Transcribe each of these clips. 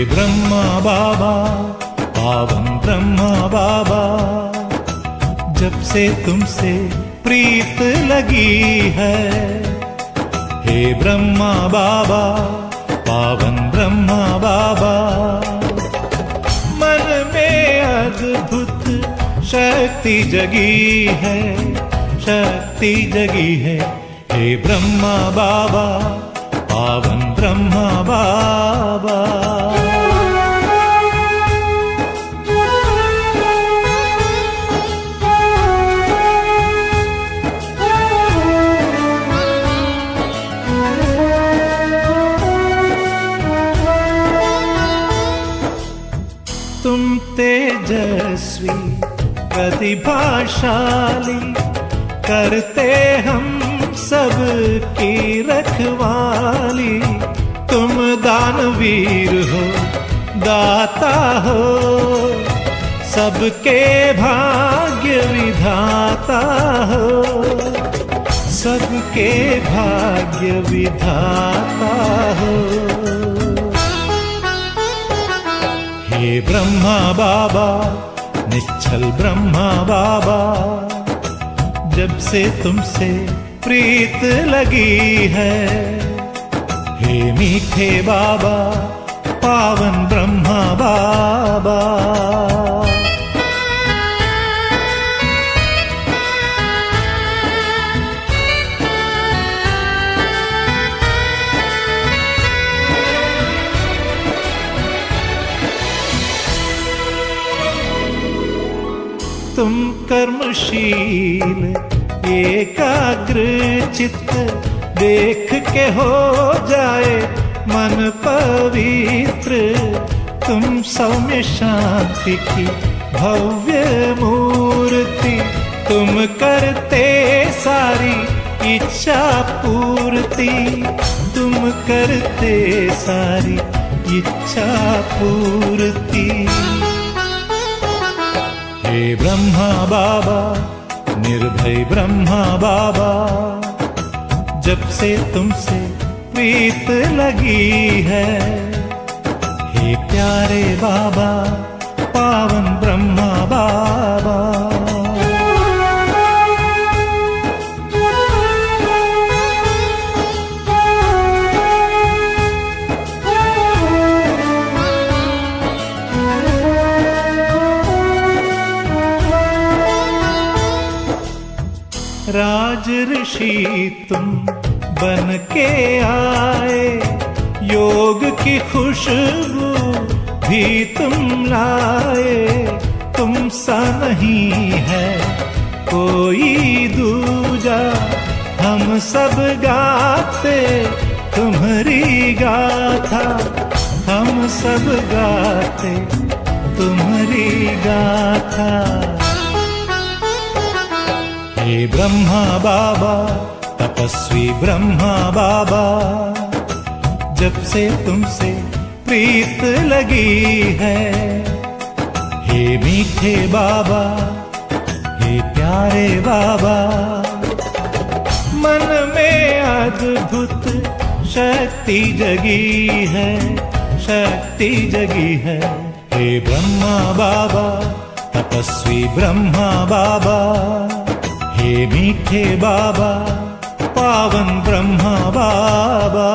ब्रह्मा बाबा, पावन ब्रह्मा बाबा, जब से तुमसे प्रीत लगी है। हे ब्रह्मा बाबा, पावन ब्रह्मा बाबा, मन में अद्भुत शक्ति जगी है, शक्ति जगी है। हे ब्रह्मा बाबा, पावन ब्रह्मा बाबा। तुम तेजस्वी प्रतिभाशाली, करते हम सब की रखवाली। तुम दानवीर हो, दाता हो, सबके भाग्य विधाता हो, सबके भाग्य विधाता हो। हे ब्रह्मा बाबा, निश्चल ब्रह्मा बाबा, जब से तुमसे प्रीत लगी है। हे मीठे बाबा, पावन ब्रह्मा बाबा। तुम कर्मशील एकाग्र चित्त, देख के हो जाए मन पवित्र। तुम सौम्य शांति की भव्य मूर्ति, तुम करते सारी इच्छा पूर्ति, तुम करते सारी इच्छा पूर्ति। हे ब्रह्मा बाबा, निर्भय ब्रह्मा बाबा, जब से तुमसे प्रीत लगी है। हे प्यारे बाबा, पावन ब्रह्मा बाबा। राज ऋषि तुम बन के आए, योग की खुशबू भी तुम लाए। तुम सा नहीं है कोई दूजा, हम सब गाते तुम्हारी गाथा, हम सब गाते तुम्हारी गाथा। हे ब्रह्मा बाबा, तपस्वी ब्रह्मा बाबा, जब से तुमसे प्रीत लगी है। हे मीठे बाबा, हे प्यारे बाबा, मन में अद्भुत शक्ति जगी है, शक्ति जगी है। हे ब्रह्मा बाबा, तपस्वी ब्रह्मा बाबा, हे मीठे बाबा, पावन ब्रह्मा बाबा।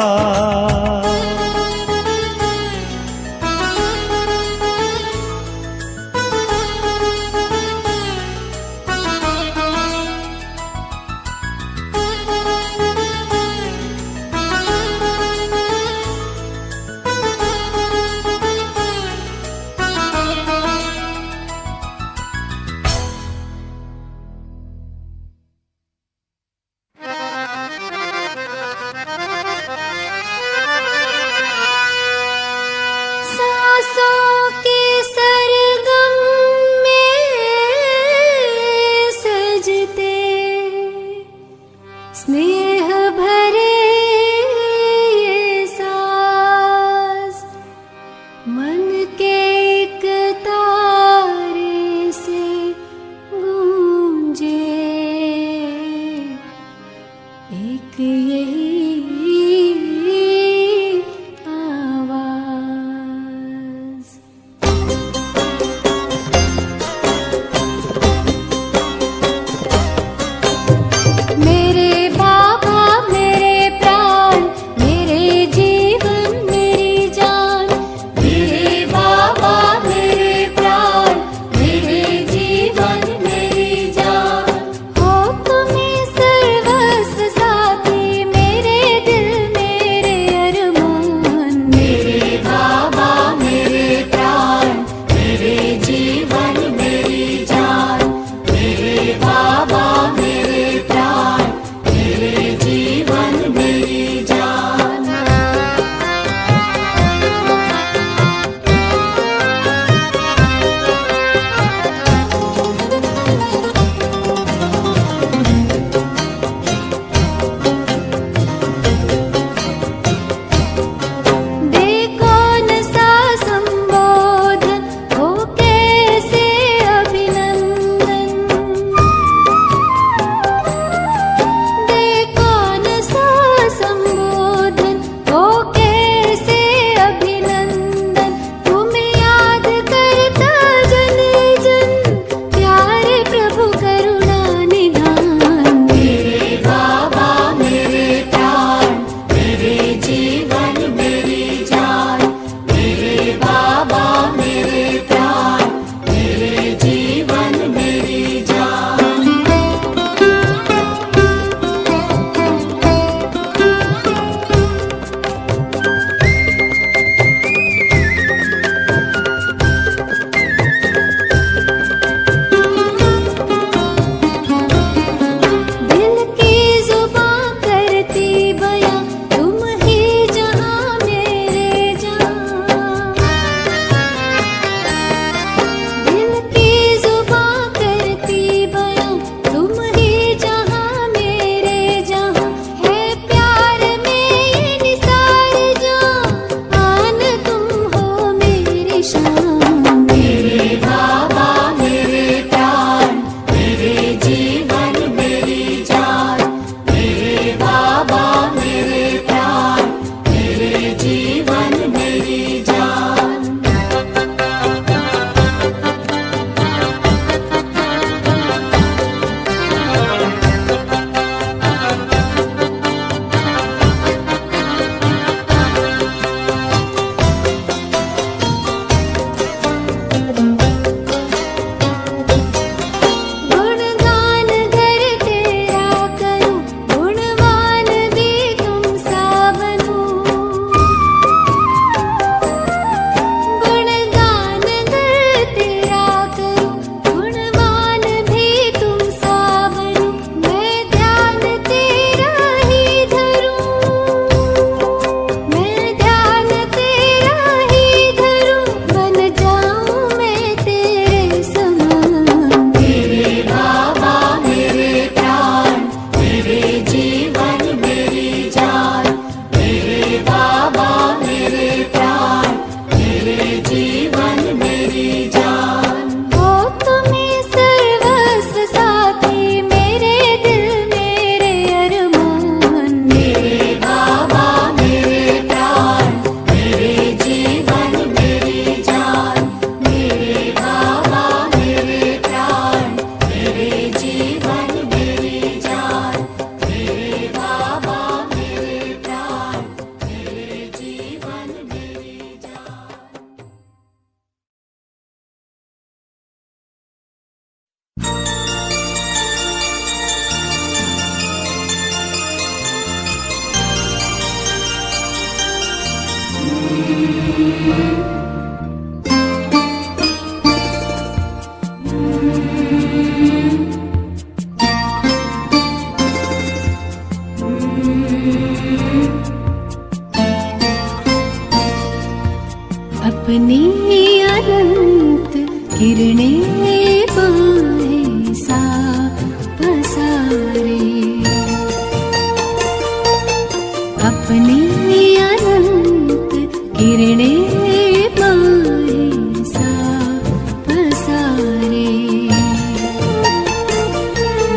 अपनी अनंत किरणें पाए सा पसारे, अपनी अनंत किरणें पाए सा पसारे,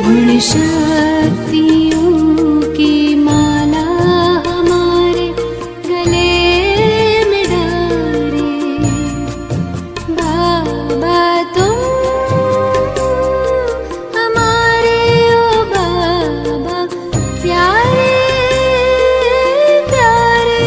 गुण शक्तियों की माला हमारे गले में डारे। बाबा तुम हमारे ओ बाबा प्यारे प्यारे।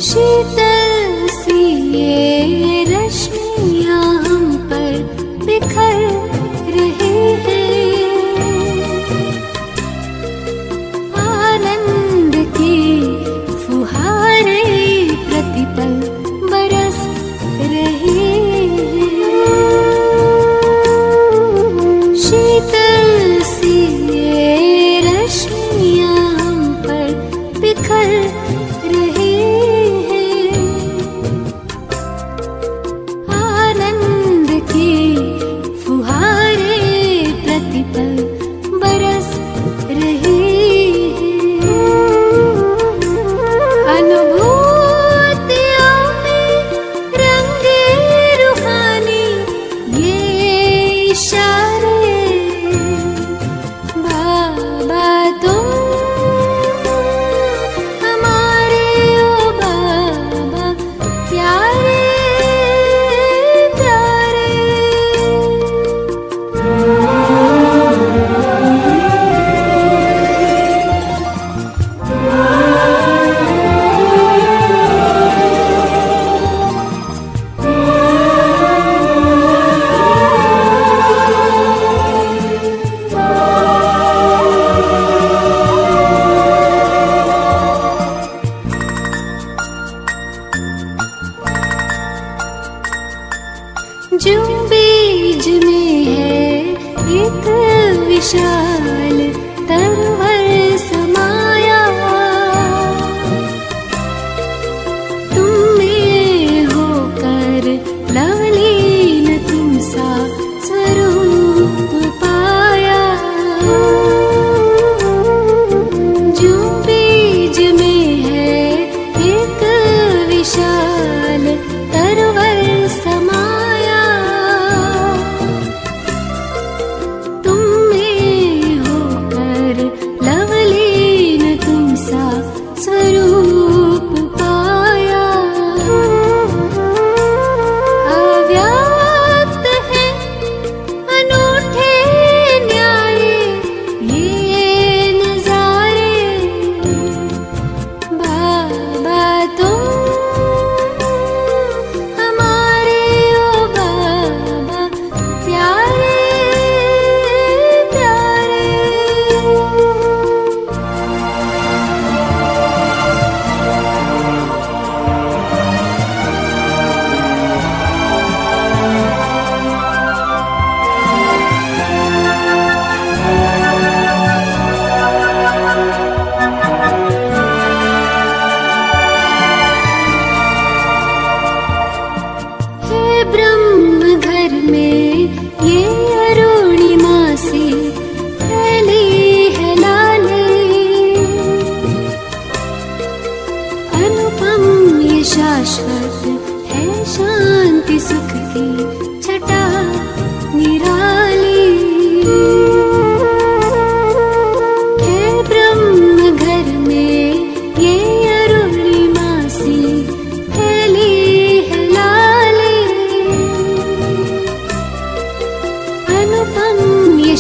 शीतल सी ये रश्मियाँ हम पर बिखर रही हैं, आनंद की फुहारें प्रतिपल बरस रही हैं। शीतल सी ये रश्मियाँ हम पर बिखर रही हैं, आनंद की फुहारें प्रतिपल बरस रही हैं। अनुभूतियों में रंगे रूहानी ये इशारे। बाबा तुम हमारे ओ बाबा प्यारे प्यारे। जो बीज में है एक विशाल तरवर समाया, तुम में होकर लवलीन तुम सा स्वरूप पाया। जो बीज में है एक विशाल तरवर समाया, तुम में होकर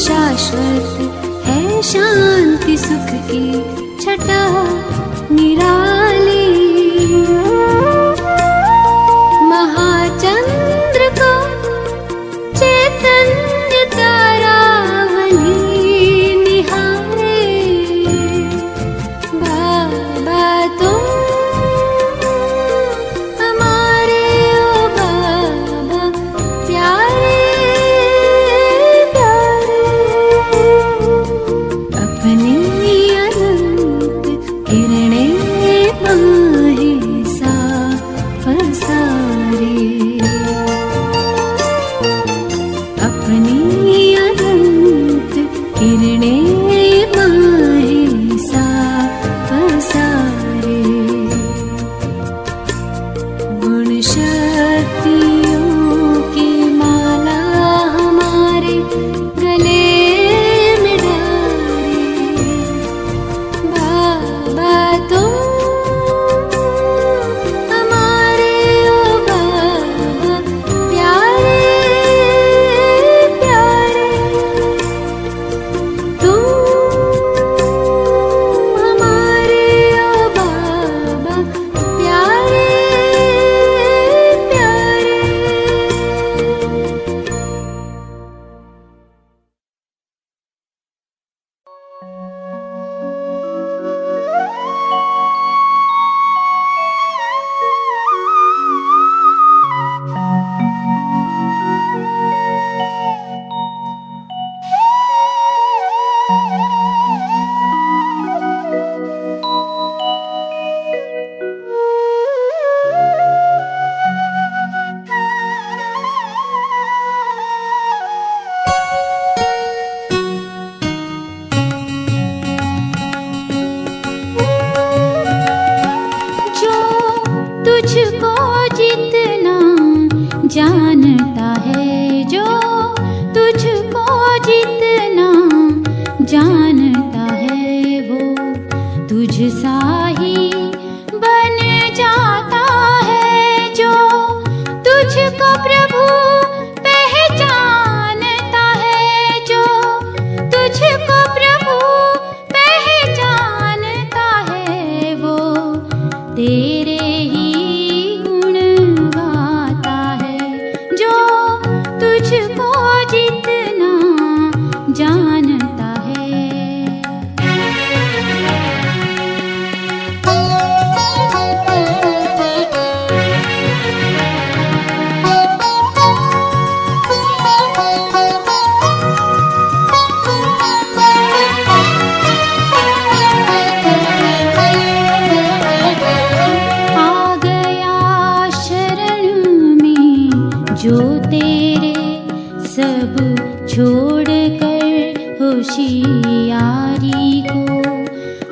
शाश्वत है शांति सुख की छटा निराली। महाचंद्र को चैतन्य तारावली निहारे। बाबा तुम हमारे ओ बाबा प्यारे प्यारे। अपनी अनंत किरणें माहे साफ सारे। अपनी अनंत किरणें माहे साफ सारे। गुण शक्तियों की माला हमारे गले में डाले। बाबा तुम हमारे ओ बाबा प्यारे प्यारे। तुम हमारे ओ बाबा प्यारे प्यारे। जो तुझको जितना जानता है, जो तुझको जितना जानता है, वो तुझसा ही बन जाता है। जो तुझको प्रभु पहचानता है, जो तुझको प्रभु पहचानता है, वो तेरे ही गुण गाता है। जो तुझको जितना जानता है। आ गया शरण में जो तेरे सब छोड़ कर होशियारी को।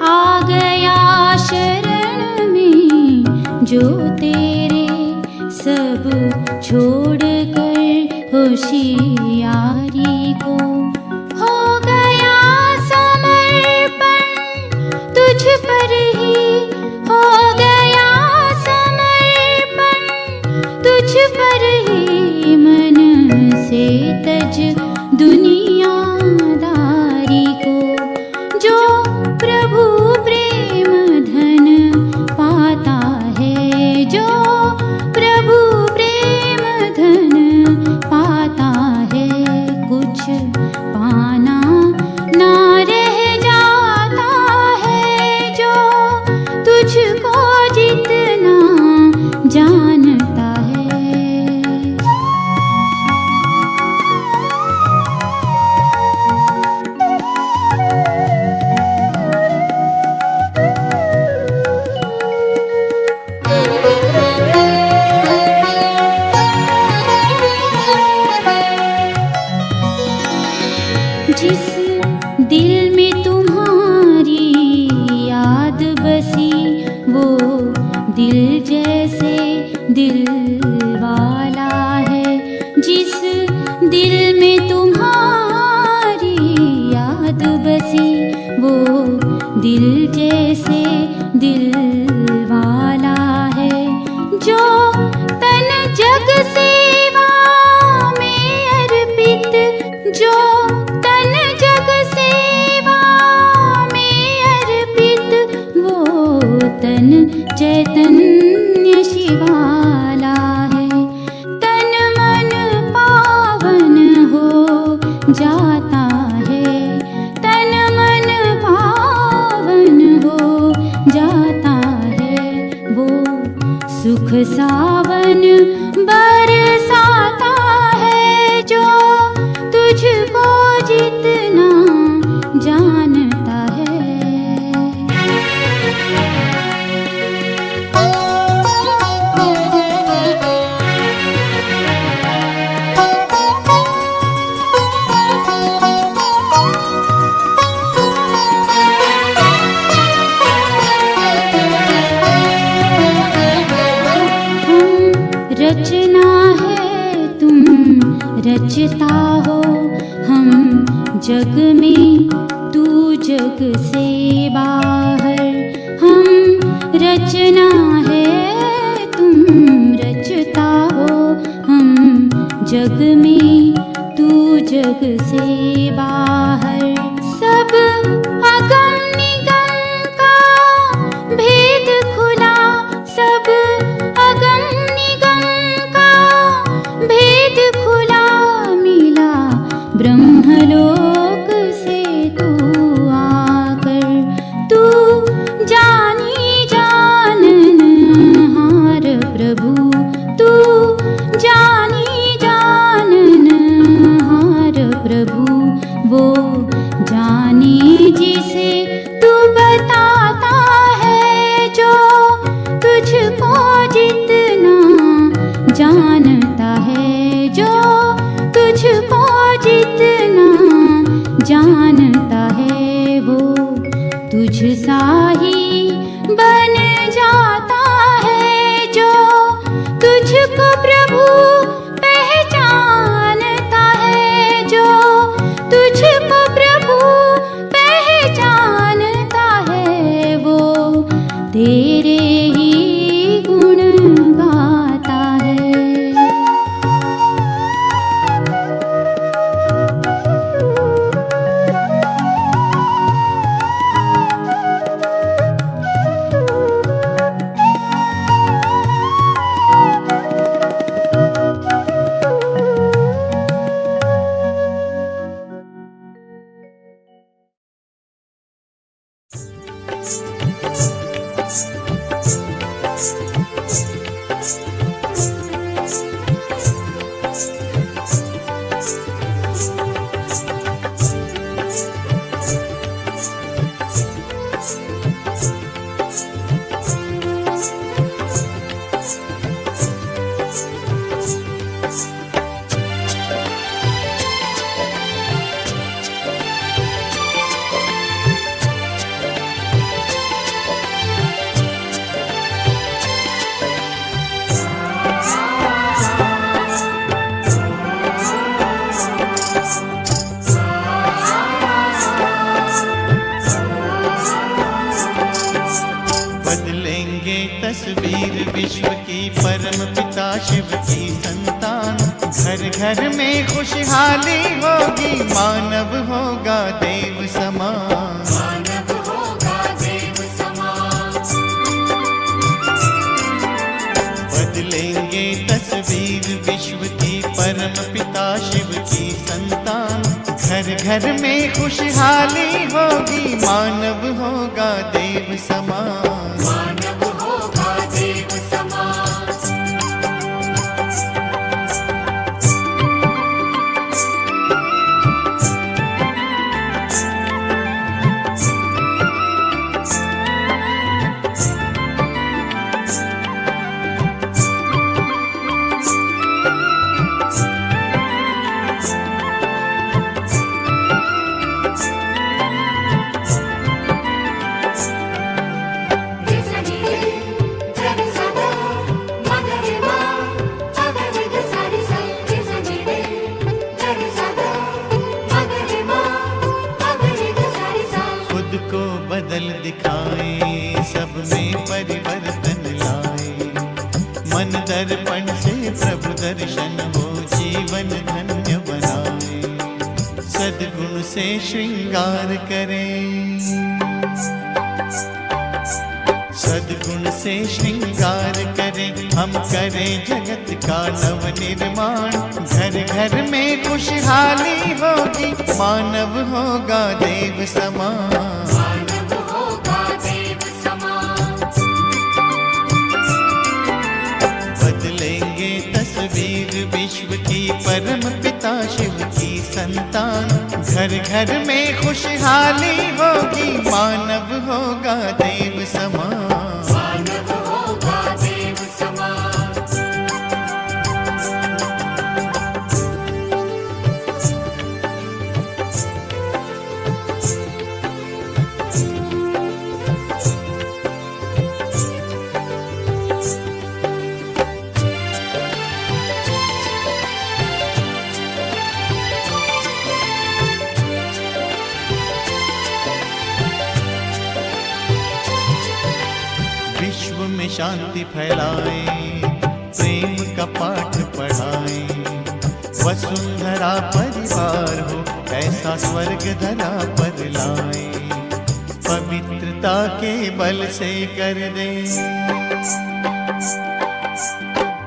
आ गया शरण में जो तेरे सब छोड़ कर होशियारी को। हो गया समर्पण तुझ पर ही, हो गया समर्पण तुझ पर ही। मन से तज दुनियादारी को। जो प्रभु प्रेम धन पाता है, जो प्रभु प्रेम धन पाता है, कुछ पाना ना रह जाता है। जो तुझको जितना जानता है। जिस दिल में तुम्हारी याद बसी, वो दिल जैसे दिल वाला है। जिस दिल में तुम्हारी याद बसी, वो दिल जैसे दिल वाला है। जो तन जग सेवा में अर्पित, जो तन जाता है, तन मन पावन हो जाता है। वो सुख सावन बरसाता है, जो तुझको जितना जानता है। रचना है तुम रचता हो, हम जग में तू जग से बाहर। हम रचना है तुम रचता हो, हम जग में तू जग से बाहर। सब अगम निगम का भेद खुला, सब अगम भेद खुला मिला ब्रह्मलोक से तू आकर। तू जानी जाननहार प्रभु, तू जानी जाननहार प्रभु। वो जाने जिसे तू बताता है, जो तुझको जितना जानता है, जो तुझको जितना जानता है। वो तुझ सा ही बन जाता है, जो तुझको प्रभु पहचानता है, जो तुझको प्रभु पहचानता है। वो तेरे ही गुण गाता है। तस्वीर विश्व की परम पिता शिव की संतान। घर घर में खुशहाली होगी, मानव होगा देव समान। मानव होगा देव समान। बदलेंगे तस्वीर विश्व की परम पिता शिव की संतान। घर घर में खुशहाली होगी, मानव होगा देव समान। मानव होगा देव समान। बदल दिखाए, सब में परिवर्तन लाए। मन दर्पण से प्रभु दर्शन हो, जीवन धन्य बनाए। सद्गुण से श्रृंगार करें, सद्गुण से श्रृंगार करें, हम करें जगत का नव निर्माण। घर घर में खुशहाली होगी, मानव होगा देव समान। मानव होगा देव समान। बदलेंगे तस्वीर विश्व की, परम पिता शिव की संतान। घर घर में खुशहाली होगी, मानव होगा देव समान। मानव होगा देव समान। विश्व में शांति फैलाएं, प्रेम का पाठ पढ़ाएं। वसुंधरा परिवार हो, ऐसा स्वर्ग धरा पर लाएं। पवित्रता के बल से कर दे,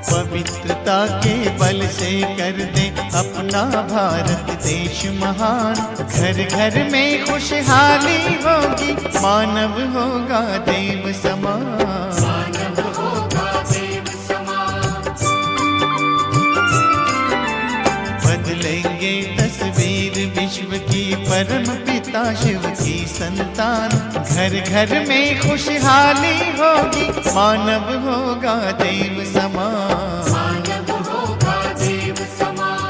पवित्रता के बल से कर दे अपना भारत देश महान। घर घर में खुशहाली होगी, मानव होगा देव समान। मानव होगा देव समान। बदलेंगे तस्वीर विश्व की, परम पिता शिव की संतान। घर घर में खुशहाली होगी, मानव होगा देव समान। मानव होगा देव समान।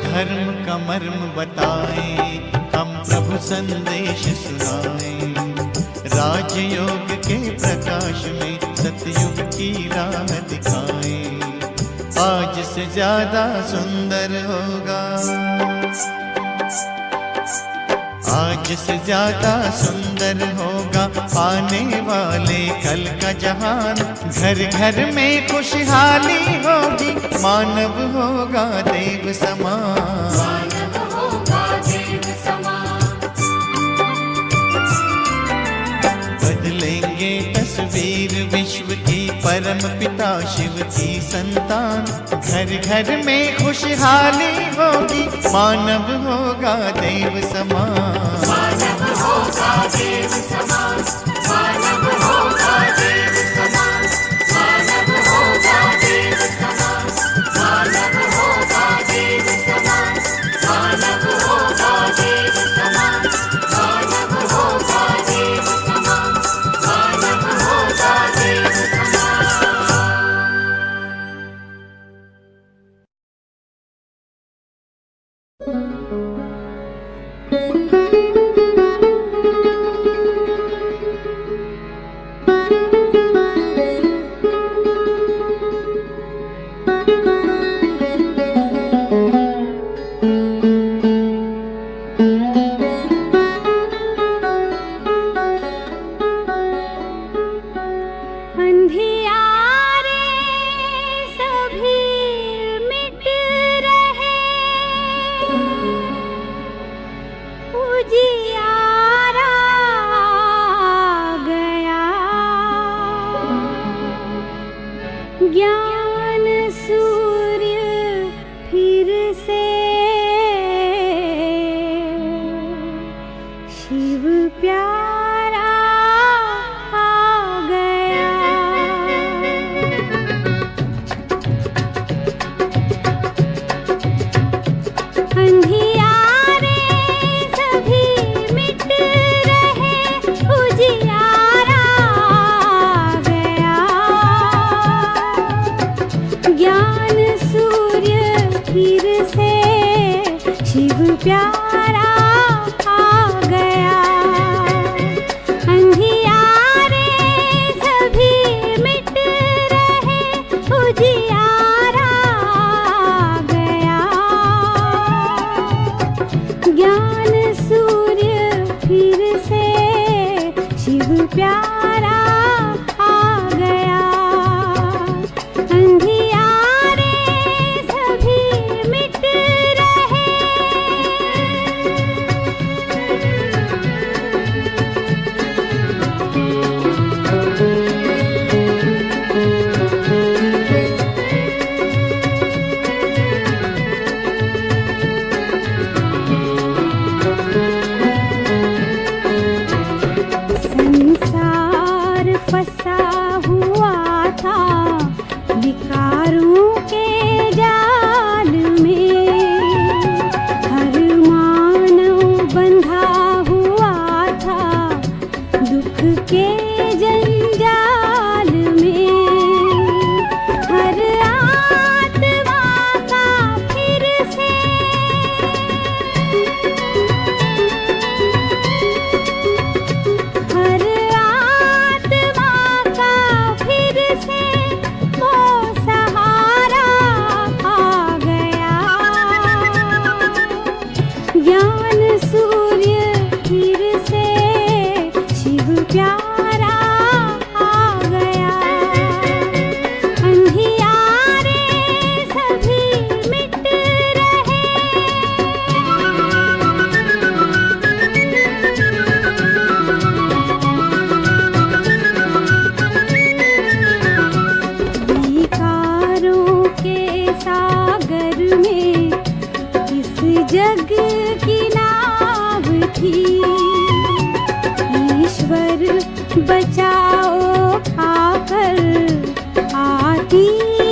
धर्म का मर्म बताएं, हम प्रभु संदेश सुनाएं। राजयोग के प्रकाश में सतयुग की राह दिखाएं। आज से ज्यादा सुंदर होगा, आज से ज्यादा सुंदर होगा आने वाले कल का जहान। घर घर में खुशहाली होगी, मानव होगा देव समान। मानव होगा देव समान। बदलेंगे तस्वीर विश्व की, परम पिता शिव की संतान। घर घर में खुशहाली होगी, मानव होगा देव समान। मानव होगा देव समान। मानव होगा देव समान। मानव होगा देव समान। मानव होगा देव समान। मानव होगा देव समान। मानव होगा देव समान। मानव होगा देव समान। प्यारा आ गया। अंधियारे सभी मिट रहे, उजियारा आ गया। ज्ञान सूर्य फिर से शिव प्यारा आ गया। अंधियारे सभी मिट रहे। संसार फंसा हुआ था विकारों के जाल में। हर मानव बंधा हुआ था दुख के जंजाल में। हर आत्मा का फिर से हर आत्मा का फिर से वो सहारा आ गया। ज्ञान सूर्य फिर से शिव प्यारा आ गया। अंधियारे सभी मिट रहे। विकारों के सागर में इस जग की नाव थी। ईश्वर बचाओ आकर आती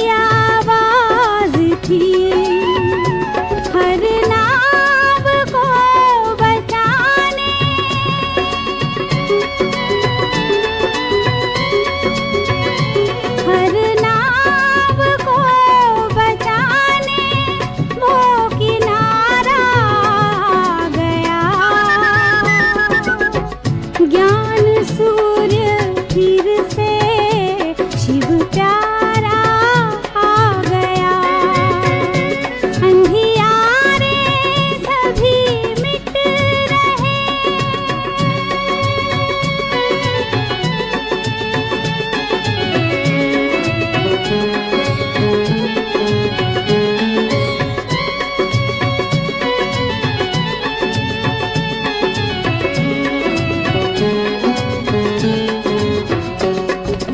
आवाज थी। हर नाव को बचाने हर नाव को बचाने वो किनारा आ गया। ज्ञान सूर्य फिर से शिव प्यारा आ गया। अंधियारे सभी मिट रहे।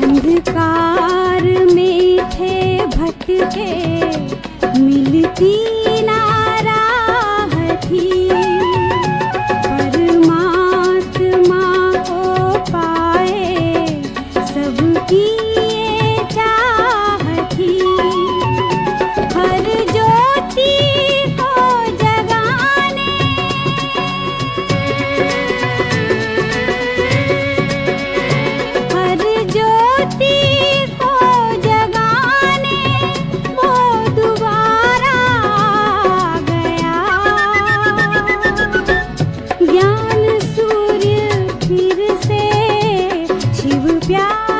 अंधकार में थे भटके, मिलती ना राह थी। परमात्मा को पाए सबकी ये चाह थी। हर ज्योति को जगाने हर ज्योति को जगाने वो दोबारा आ गया। ज्ञान सूर्य फिर से शिव प्यारा